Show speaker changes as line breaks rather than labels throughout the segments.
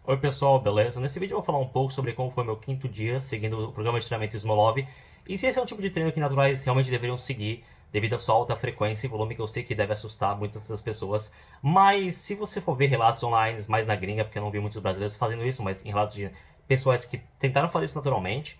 Oi pessoal, beleza? Nesse vídeo eu vou falar um pouco sobre como foi meu quinto dia seguindo o programa de treinamento Smolov e se esse é um tipo de treino que naturais realmente deveriam seguir devido à sua alta frequência e volume que eu sei que deve assustar muitas dessas pessoas. Mas se você for ver relatos online, mais na gringa, porque eu não vi muitos brasileiros fazendo isso, mas em relatos de pessoas que tentaram fazer isso naturalmente,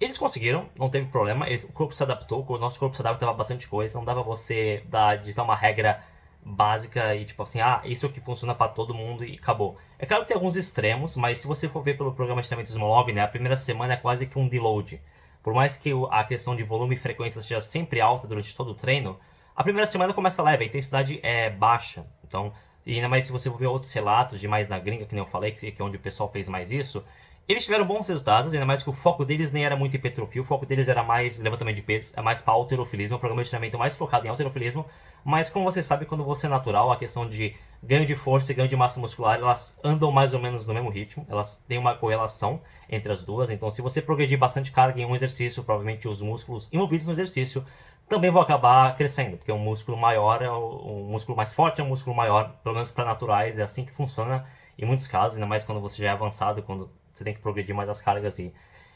eles conseguiram, não teve problema, o corpo se adaptou, o nosso corpo se adaptava a bastante coisa, não dava você digitar uma regra básica e tipo assim, isso é o que funciona pra todo mundo e acabou. É claro que tem alguns extremos, mas se você for ver pelo programa de treinamento Smolov, né, a primeira semana é quase que um deload. Por mais que a questão de volume e frequência seja sempre alta durante todo o treino, a primeira semana começa leve, a intensidade é baixa. Então, e ainda mais se você for ver outros relatos de mais na gringa, que nem eu falei, que é onde o pessoal fez mais isso, eles tiveram bons resultados, ainda mais que o foco deles nem era muito hipertrofia, o foco deles era mais levantamento de peso, é mais para halterofilismo, o programa de treinamento mais focado em halterofilismo, mas como você sabe, quando você é natural, a questão de ganho de força e ganho de massa muscular, elas andam mais ou menos no mesmo ritmo, elas têm uma correlação entre as duas, então se você progredir bastante carga em um exercício, provavelmente os músculos envolvidos no exercício também vão acabar crescendo, porque um músculo maior, um músculo mais forte é um músculo maior, pelo menos para naturais, é assim que funciona em muitos casos, ainda mais quando você já é avançado, quando você tem que progredir mais as cargas e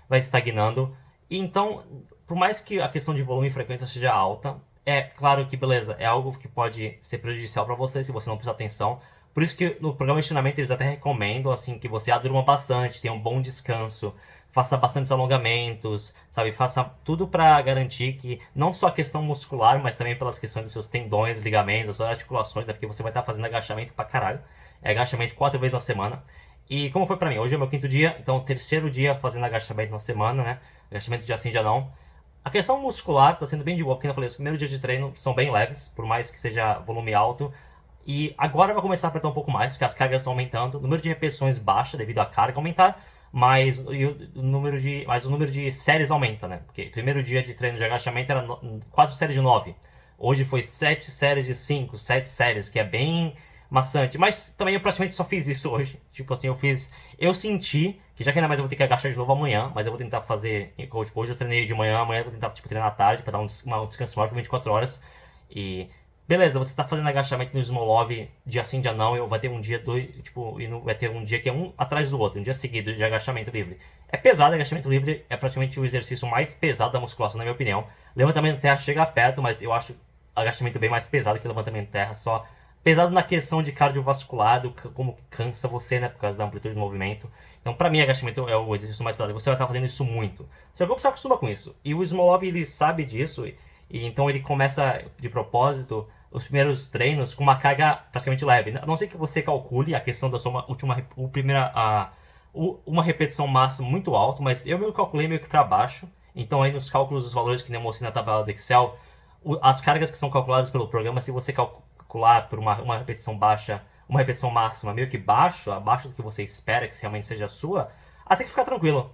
vai estagnando. E então, por mais que a questão de volume e frequência seja alta, é claro que, beleza, é algo que pode ser prejudicial para você se você não prestar atenção. Por isso que no programa de treinamento eles até recomendam assim que você durma bastante, tenha um bom descanso, faça bastantes alongamentos, sabe? Faça tudo para garantir que não só a questão muscular, mas também pelas questões dos seus tendões, ligamentos, das suas articulações, né? Porque você vai estar fazendo agachamento pra caralho. É agachamento 4 vezes na semana. E como foi pra mim? Hoje é meu quinto dia, então o terceiro dia fazendo agachamento na semana, né? Agachamento dia sim, dia não. A questão muscular tá sendo bem de boa, porque eu falei, os primeiros dias de treino são bem leves, por mais que seja volume alto. E agora vai começar a apertar um pouco mais, porque as cargas estão aumentando. O número de repetições baixa devido à carga aumentar, mas o número de séries aumenta, né? Porque primeiro dia de treino de agachamento era 4 séries de 9. Hoje foi 7 séries de 5, 7 séries, que é bem maçante. Mas também eu praticamente só fiz isso hoje. Tipo assim, eu senti que já que ainda mais eu vou ter que agachar de novo amanhã, mas eu vou tentar fazer. Tipo, hoje eu treinei de manhã, amanhã eu vou tentar tipo, treinar à tarde pra dar um descanso maior por 24 horas. E beleza, você tá fazendo agachamento no Smolov dia sim, dia não, e vai ter um dia, dois, tipo, e vai ter um dia que é um atrás do outro, um dia seguido de agachamento livre. É pesado, agachamento livre é praticamente o exercício mais pesado da musculação, na minha opinião. Levantamento de terra chega perto, mas eu acho agachamento bem mais pesado que levantamento de terra, só pesado na questão de cardiovascular, como cansa você, né, por causa da amplitude do movimento. Então, pra mim, agachamento é o exercício mais pesado, e você vai estar fazendo isso muito. Seu corpo se acostuma com isso, e o Smolov, ele sabe disso, e então ele começa de propósito os primeiros treinos com uma carga praticamente leve. A não ser que você calcule a questão da sua uma repetição máxima muito alta, mas eu meio calculei meio que para baixo. Então aí nos cálculos dos valores que eu mostrei na tabela do Excel, as cargas que são calculadas pelo programa, se você calcular por uma repetição baixa, uma repetição máxima meio que abaixo do que você espera que realmente seja a sua, até que fica tranquilo.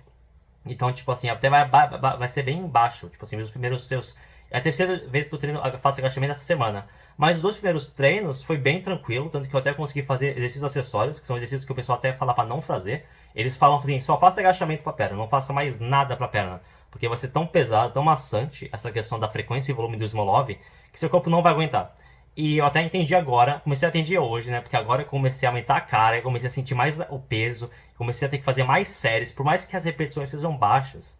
Então, tipo assim, até vai ser bem baixo. Tipo assim, os primeiros seus. É a terceira vez que eu faço agachamento essa semana. Mas os dois primeiros treinos foi bem tranquilo, tanto que eu até consegui fazer exercícios acessórios, que são exercícios que o pessoal até fala pra não fazer. Eles falam assim, só faça agachamento pra perna, não faça mais nada pra perna. Porque vai ser tão pesado, tão maçante, essa questão da frequência e volume do Smolov, que seu corpo não vai aguentar. E eu até entendi agora, comecei a entender hoje, né? Porque agora eu comecei a aumentar a carga, comecei a sentir mais o peso, comecei a ter que fazer mais séries, por mais que as repetições sejam baixas.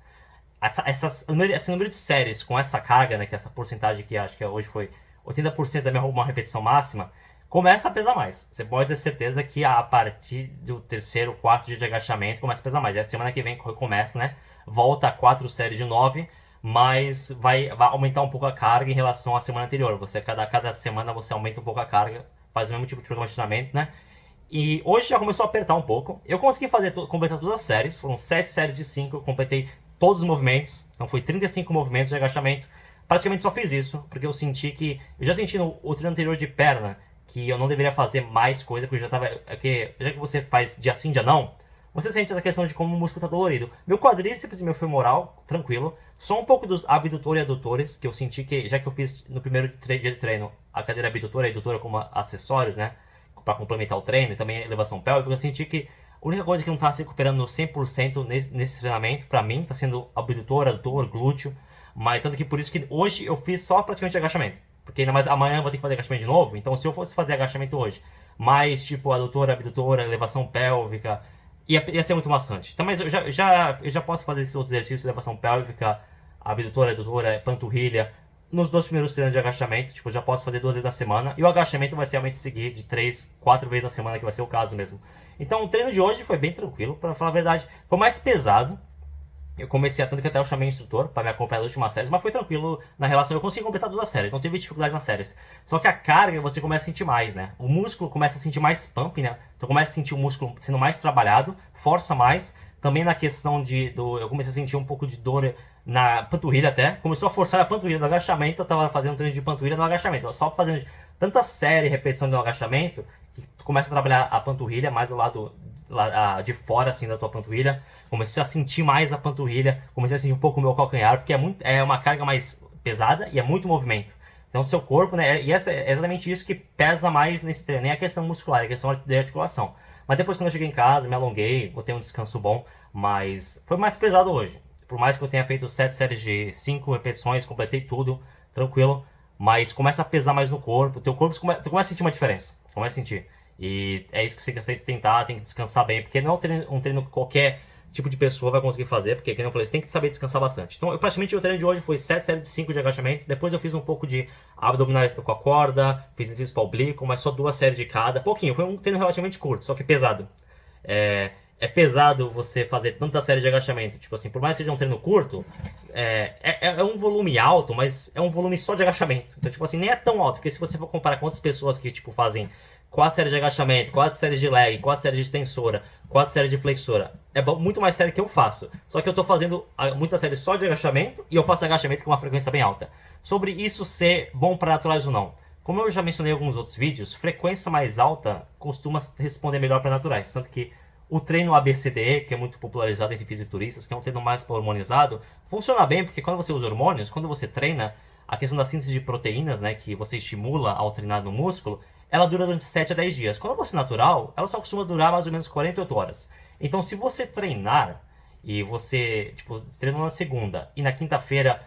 Esse número de séries com essa carga, né? Que é essa porcentagem que acho que hoje foi 80% da minha uma repetição máxima, começa a pesar mais. Você pode ter certeza que a partir do terceiro, quarto dia de agachamento começa a pesar mais. É a semana que vem começa, né? Volta a 4 séries de 9, mas vai aumentar um pouco a carga em relação à semana anterior. Cada semana você aumenta um pouco a carga, faz o mesmo tipo de programa de treinamento, né? E hoje já começou a apertar um pouco. Eu consegui completar todas as séries, foram 7 séries de 5, eu completei todos os movimentos, então foi 35 movimentos de agachamento. Praticamente só fiz isso, porque eu senti que. Eu já senti no treino anterior de perna que eu não deveria fazer mais coisa, porque eu já tava. Já que você faz dia sim, dia não, você sente essa questão de como o músculo tá dolorido. Meu quadríceps e meu femoral, tranquilo. Só um pouco dos abdutor e adutores, que eu senti que, já que eu fiz no primeiro dia de treino a cadeira abdutora e adutora como acessórios, né? Pra complementar o treino e também a elevação pélvica, eu senti que a única coisa que não tá se recuperando 100% nesse treinamento, pra mim, tá sendo abdutor, adutor, glúteo. Mas tanto que por isso que hoje eu fiz só praticamente agachamento. Porque ainda mais amanhã eu vou ter que fazer agachamento de novo. Então se eu fosse fazer agachamento hoje, mais tipo adutora, abdutora, elevação pélvica, ia ser muito maçante. Então, mas eu já posso fazer esses outros exercícios de elevação pélvica, abdutora, adutora, panturrilha, nos 2 primeiros treinos de agachamento. Tipo, eu já posso fazer 2 vezes na semana. E o agachamento vai ser realmente seguir de 3, 4 vezes na semana, que vai ser o caso mesmo. Então, o treino de hoje foi bem tranquilo, pra falar a verdade. Foi mais pesado. Eu comecei a tanto que até eu chamei o instrutor para me acompanhar nas últimas séries, mas foi tranquilo na relação. Eu consegui completar todas as séries, não teve dificuldade nas séries. Só que a carga você começa a sentir mais, né? O músculo começa a sentir mais pump, né? Então começa a sentir o músculo sendo mais trabalhado, força mais. Também na questão eu comecei a sentir um pouco de dor na panturrilha até. Começou a forçar a panturrilha no agachamento. Eu tava fazendo treino de panturrilha no agachamento. Eu só fazendo tanta série, repetição no agachamento, que tu começa a trabalhar a panturrilha mais do lado de fora assim da tua panturrilha. Comecei a sentir mais a panturrilha, comecei a sentir um pouco o meu calcanhar, porque é uma carga mais pesada e é muito movimento. Então o seu corpo, né, e é exatamente isso que pesa mais nesse treino, nem a questão muscular, é a questão de articulação. Mas depois quando eu cheguei em casa, me alonguei, vou ter um descanso bom, mas foi mais pesado hoje. Por mais que eu tenha feito 7 séries de 5 repetições, completei tudo, tranquilo, mas começa a pesar mais no corpo, tu começa a sentir uma diferença, começa a sentir. E é isso que você tem que tentar, tem que descansar bem, porque não é um treino que qualquer tipo de pessoa vai conseguir fazer, porque, como eu falei, você tem que saber descansar bastante. Então, praticamente o treino de hoje foi 7 séries de 5 de agachamento, depois eu fiz um pouco de abdominais com a corda, fiz exercício para oblíquo, mas só 2 séries de cada, pouquinho, foi um treino relativamente curto, só que pesado. É pesado você fazer tanta série de agachamento, tipo assim, por mais que seja um treino curto, é um volume alto, mas é um volume só de agachamento. Então, tipo assim, nem é tão alto, porque se você for comparar com outras pessoas que, tipo, fazem 4 séries de agachamento, 4 séries de leg, 4 séries de extensora, 4 séries de flexora. É muito mais série que eu faço. Só que eu tô fazendo muitas séries só de agachamento e eu faço agachamento com uma frequência bem alta. Sobre isso ser bom para naturais ou não. Como eu já mencionei em alguns outros vídeos, frequência mais alta costuma responder melhor para naturais. Tanto que o treino ABCDE, que é muito popularizado entre fisiculturistas, que é um treino mais hormonizado, funciona bem porque quando você usa hormônios, quando você treina, a questão da síntese de proteínas, né, que você estimula ao treinar no músculo, ela dura durante 7 a 10 dias. Quando você é natural, ela só costuma durar mais ou menos 48 horas. Então, se você treinar e você, tipo, treinou na segunda e na quinta-feira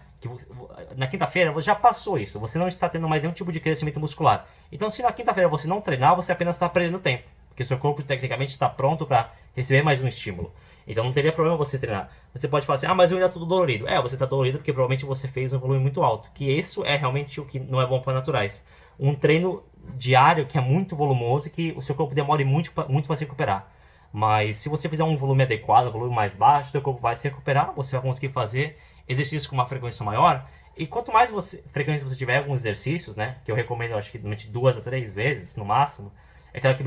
você já passou isso, você não está tendo mais nenhum tipo de crescimento muscular. Então, se na quinta-feira você não treinar, você apenas está perdendo tempo, porque seu corpo tecnicamente está pronto para receber mais um estímulo. Então não teria problema você treinar. Você pode falar assim, mas eu ainda estou dolorido. Você está dolorido porque provavelmente você fez um volume muito alto, que isso é realmente o que não é bom para naturais. Um treino diário que é muito volumoso e que o seu corpo demore muito para se recuperar. Mas se você fizer um volume adequado, um volume mais baixo, seu corpo vai se recuperar, você vai conseguir fazer exercícios com uma frequência maior. E quanto mais frequência você tiver alguns exercícios, né, que eu recomendo acho que durante 2 a 3 vezes no máximo, é claro que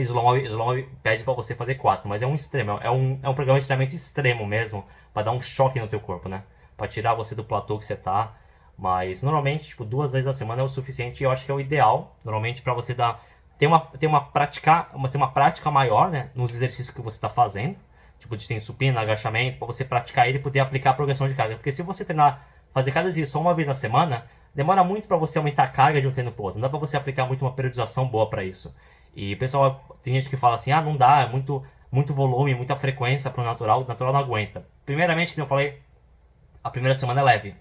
Slow pede para você fazer 4, mas é um extremo, é um programa de treinamento extremo mesmo, para dar um choque no teu corpo, né, para tirar você do platô que você tá. Mas normalmente, tipo, 2 vezes na semana é o suficiente e eu acho que é o ideal, normalmente, para você ter uma prática maior, né, nos exercícios que você está fazendo, tipo de tem supino, agachamento, para você praticar ele e poder aplicar a progressão de carga. Porque se você treinar, fazer cada exercício só uma vez na semana, demora muito para você aumentar a carga de um treino pro outro. Não dá para você aplicar muito uma periodização boa para isso. E pessoal, tem gente que fala assim, não dá, é muito volume, muita frequência pro natural, o natural não aguenta. Primeiramente, como eu falei, a primeira semana é leve.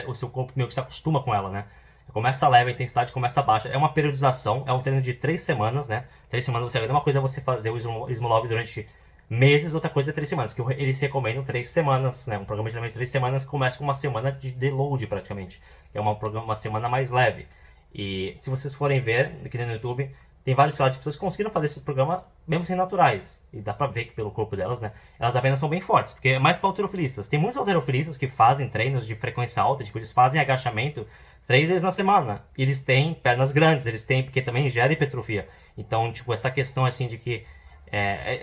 O seu corpo meio que se acostuma com ela, né? Começa leve, a intensidade começa baixa. É uma periodização, é um treino de 3 semanas, né? 3 semanas você vai. Uma coisa é você fazer o Smolov durante meses, outra coisa é 3 semanas. Que eles recomendam 3 semanas, né? Um programa de treinamento de 3 semanas começa com uma semana de deload praticamente. Que é uma semana mais leve. E se vocês forem ver aqui no YouTube, tem vários relatos de pessoas que conseguiram fazer esse programa mesmo sem naturais. E dá pra ver que pelo corpo delas, né? Elas apenas são bem fortes. Porque é mais pra halterofilistas. Tem muitos halterofilistas que fazem treinos de frequência alta. Tipo, eles fazem agachamento 3 vezes na semana. E eles têm pernas grandes. Eles têm, porque também gera hipertrofia. Então, tipo, essa questão assim de que...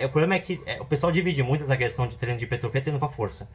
o problema é que o pessoal divide muito essa questão de treino de hipertrofia treino pra força.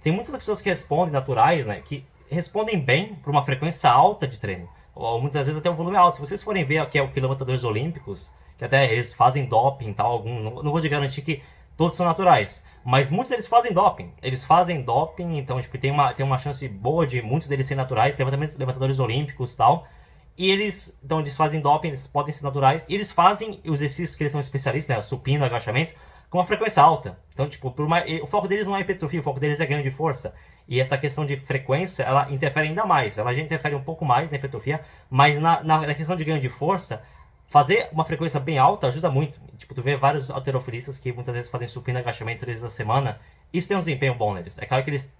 Tem muitas pessoas que respondem naturais, né? Que respondem bem por uma frequência alta de treino. Ou muitas vezes até um volume alto. Se vocês forem ver aqui o que levantadores olímpicos, que até eles fazem doping e tal, não vou te garantir que todos são naturais, mas muitos deles fazem doping. Eles fazem doping, então tipo, tem uma chance boa de muitos deles serem naturais, levantadores olímpicos e tal. E eles fazem doping, eles podem ser naturais, e eles fazem os exercícios que eles são especialistas, né, supino, agachamento, com uma frequência alta. Então, tipo, o foco deles não é hipertrofia, o foco deles é ganho de força. E essa questão de frequência, ela interfere ainda mais. Ela já interfere um pouco mais na hipertrofia, mas na questão de ganho de força, Fazer uma frequência bem alta ajuda muito. Tipo, tu vê vários halterofilistas que muitas vezes fazem supino e agachamento 3 vezes a semana. Isso tem um desempenho bom neles. É claro que eles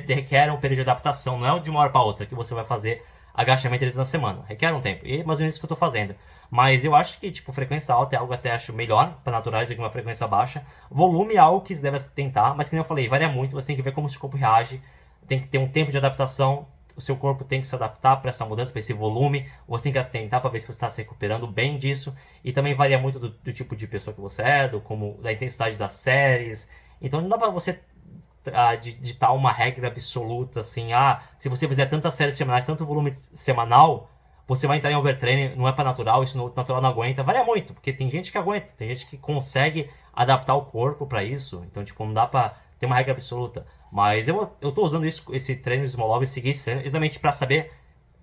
requerem um período de adaptação. Não é de uma hora para outra que você vai fazer agachamento 3 vezes na semana. Requer um tempo. E mais ou menos isso que eu tô fazendo. Mas eu acho que, tipo, frequência alta é algo até acho melhor para naturais do que uma frequência baixa. Volume é algo que você deve tentar, mas que nem eu falei, varia muito. Você tem que ver como o seu corpo reage. Tem que ter um tempo de adaptação. O seu corpo tem que se adaptar para essa mudança, para esse volume. Você tem que tentar para ver se você está se recuperando bem disso. E também varia muito do tipo de pessoa que você é, da intensidade das séries. Então não dá para você ditar uma regra absoluta assim. Se você fizer tantas séries semanais, tanto volume semanal, você vai entrar em overtraining, não é para natural, isso no natural não aguenta. Varia muito, porque tem gente que aguenta, tem gente que consegue adaptar o corpo para isso. Então, tipo, não dá para ter uma regra absoluta. Mas eu tô usando esse treino de Smolov e seguir esse treino exatamente para saber,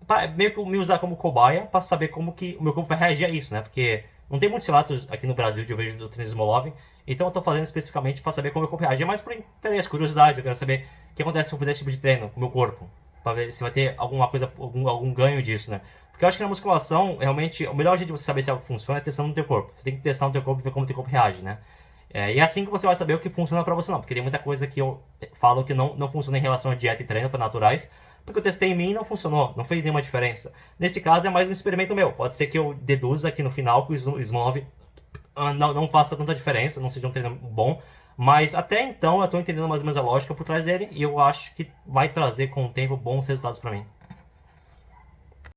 pra meio que me usar como cobaia, para saber como que o meu corpo vai reagir a isso, né? Porque não tem muitos relatos aqui no Brasil de eu vejo do treino de Smolov, então eu tô fazendo especificamente para saber como o meu corpo reage. É mais por interesse, curiosidade, eu quero saber o que acontece se eu fizer esse tipo de treino com o meu corpo, para ver se vai ter alguma coisa, algum ganho disso, né? Porque eu acho que na musculação, realmente, o melhor jeito de você saber se algo funciona é testando no teu corpo. Você tem que testar no teu corpo e ver como o teu corpo reage, né? E é assim que você vai saber o que funciona pra você não. Porque tem muita coisa que eu falo que não funciona em relação a dieta e treino para naturais. Porque eu testei em mim e não funcionou. Não fez nenhuma diferença. Nesse caso é mais um experimento meu. Pode ser que eu deduza aqui no final que o Smolov não faça tanta diferença. Não seja um treino bom. Mas até então eu tô entendendo mais ou menos a lógica por trás dele. E eu acho que vai trazer com o tempo bons resultados pra mim.